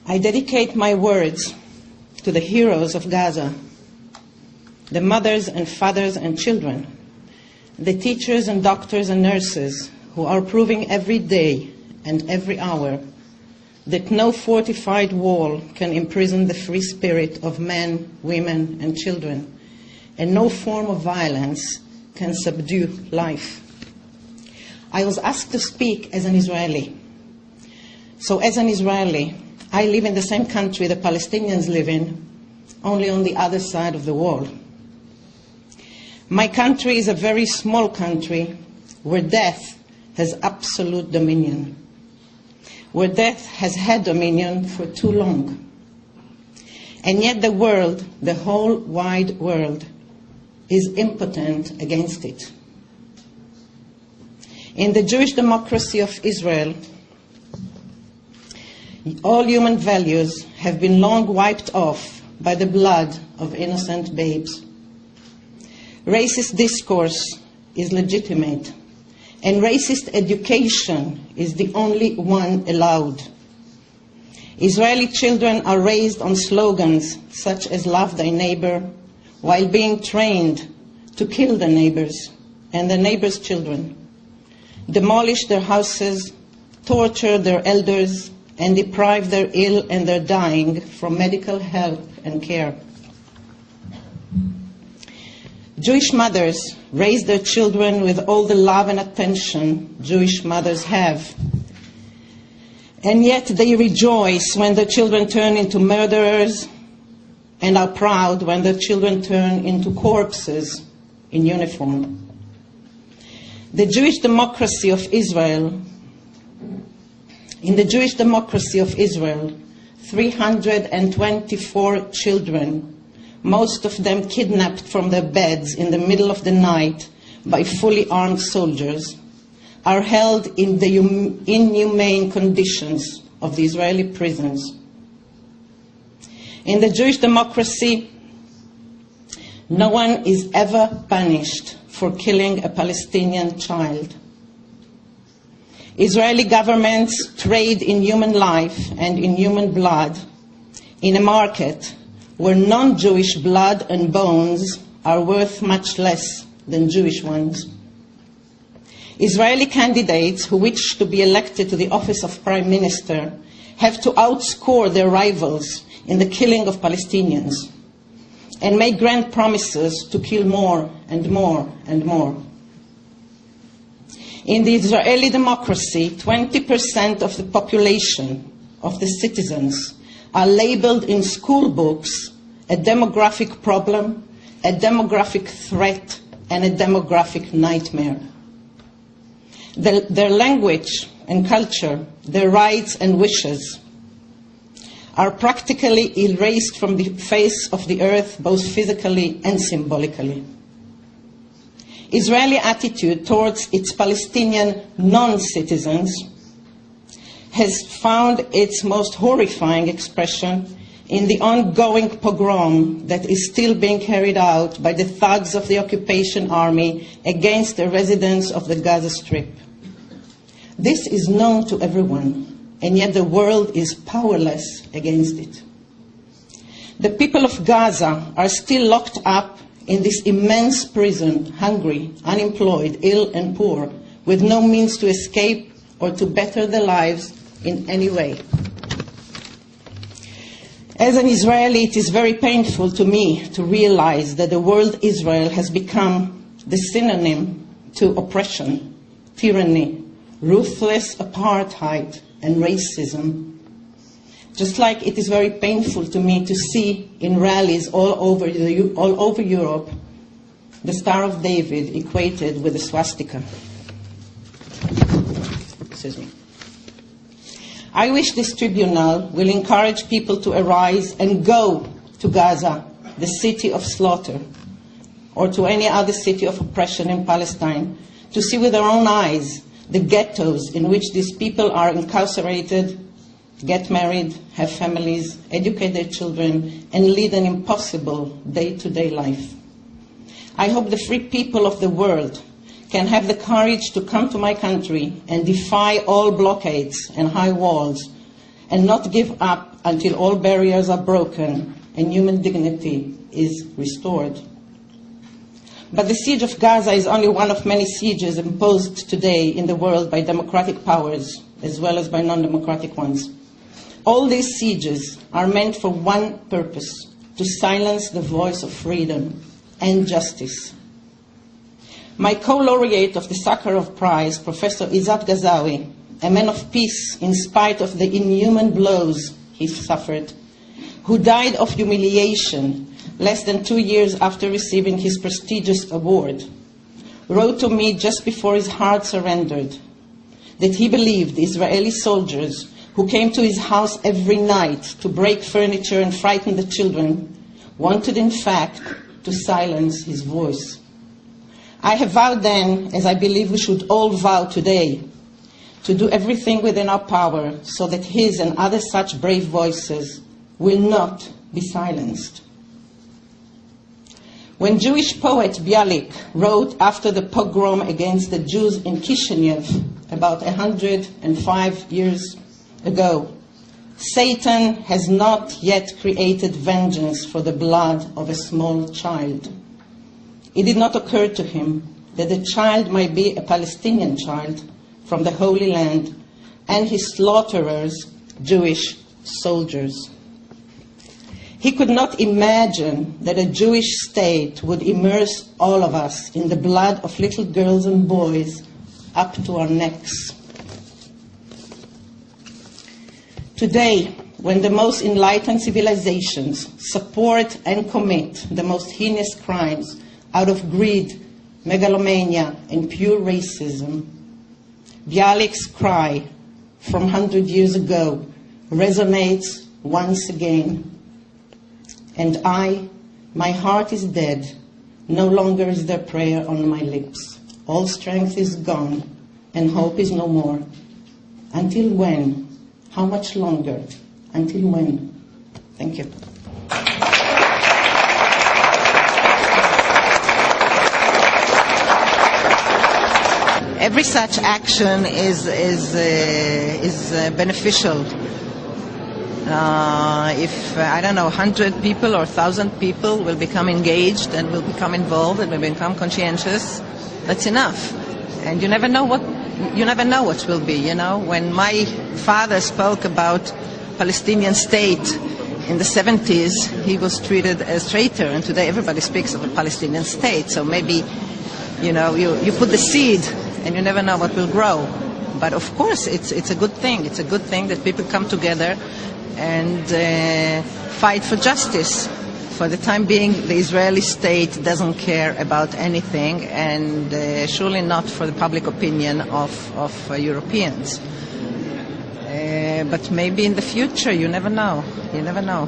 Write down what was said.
I dedicate my words to the heroes of Gaza, the mothers and fathers and children, the teachers and doctors and nurses who are proving every day and every hour that no fortified wall can imprison the free spirit of men, women, and children, and no form of violence can subdue life. I was asked to speak as an Israeli. So as an Israeli, I live in the same country the Palestinians live in, only on the other side of the wall. My country is a very small country where death has absolute dominion, where death has had dominion for too long. And yet the world, the whole wide world, is impotent against it. In the Jewish democracy of Israel, all human values have been long wiped off by the blood of innocent babes. Racist discourse is legitimate, and racist education is the only one allowed. Israeli children are raised on slogans such as "Love thy neighbor," while being trained to kill their neighbors and their neighbors' children, demolish their houses, torture their elders, and deprive their ill and their dying from medical help and care. Jewish mothers raise their children with all the love and attention Jewish mothers have. And yet they rejoice when their children turn into murderers and are proud when their children turn into corpses in uniform. The Jewish democracy of Israel, in the Jewish democracy of Israel, 324 children, most of them kidnapped from their beds in the middle of the night by fully armed soldiers, are held in the inhumane conditions of the Israeli prisons. In the Jewish democracy, no one is ever punished for killing a Palestinian child. Israeli governments trade in human life and in human blood in a market where non-Jewish blood and bones are worth much less than Jewish ones. Israeli candidates who wish to be elected to the office of Prime Minister have to outscore their rivals in the killing of Palestinians and make grand promises to kill more and more and more. In the Israeli democracy, 20% of the population, of the citizens, are labeled in school books a demographic problem, a demographic threat, and a demographic nightmare. Their language and culture, their rights and wishes are practically erased from the face of the earth, both physically and symbolically. Israeli attitude towards its Palestinian non-citizens has found its most horrifying expression in the ongoing pogrom that is still being carried out by the thugs of the occupation army against the residents of the Gaza Strip. This is known to everyone, and yet the world is powerless against it. The people of Gaza are still locked up in this immense prison, hungry, unemployed, ill and poor, with no means to escape or to better their lives in any way. As an Israeli, it is very painful to me to realize that the word Israel has become the synonym to oppression, tyranny, ruthless apartheid, and racism. Just like it is very painful to me to see in rallies all over Europe the Star of David equated with a swastika. Excuse me. I wish this tribunal will encourage people to arise and go to Gaza, the city of slaughter, or to any other city of oppression in Palestine, to see with their own eyes the ghettos in which these people are incarcerated, get married, have families, educate their children, and lead an impossible day-to-day life. I hope the free people of the world can have the courage to come to my country and defy all blockades and high walls and not give up until all barriers are broken and human dignity is restored. But the siege of Gaza is only one of many sieges imposed today in the world by democratic powers, as well as by non-democratic ones. All these sieges are meant for one purpose: to silence the voice of freedom and justice. My co-laureate of the Sakharov Prize, Professor Isaac Gazawi, a man of peace in spite of the inhuman blows he suffered, who died of humiliation less than 2 years after receiving his prestigious award, wrote to me just before his heart surrendered that he believed the Israeli soldiers who came to his house every night to break furniture and frighten the children wanted, in fact, to silence his voice. I have vowed then, as I believe we should all vow today, to do everything within our power so that his and other such brave voices will not be silenced. When Jewish poet Bialik wrote after the pogrom against the Jews in Kishinev about 105 years ago, "Satan has not yet created vengeance for the blood of a small child," it did not occur to him that the child might be a Palestinian child from the Holy Land and his slaughterers, Jewish soldiers. He could not imagine that a Jewish state would immerse all of us in the blood of little girls and boys up to our necks. Today, when the most enlightened civilizations support and commit the most heinous crimes out of greed, megalomania, and pure racism, Bialik's cry from 100 years ago resonates once again. And my heart is dead, no longer is there prayer on my lips. All strength is gone, and hope is no more. Until when? How much longer? Until when? Thank you. Every such action is beneficial. If, 100 people or 1,000 people will become engaged and will become involved and will become conscientious, that's enough. And you never know what will be, When my father spoke about Palestinian state in the 70s, he was treated as traitor, and today everybody speaks of a Palestinian state. So maybe, you put the seed and you never know what will grow. But of course, it's a good thing. It's a good thing that people come together and fight for justice. For the time being, the Israeli state doesn't care about anything, and surely not for the public opinion of Europeans. But maybe in the future, you never know. You never know.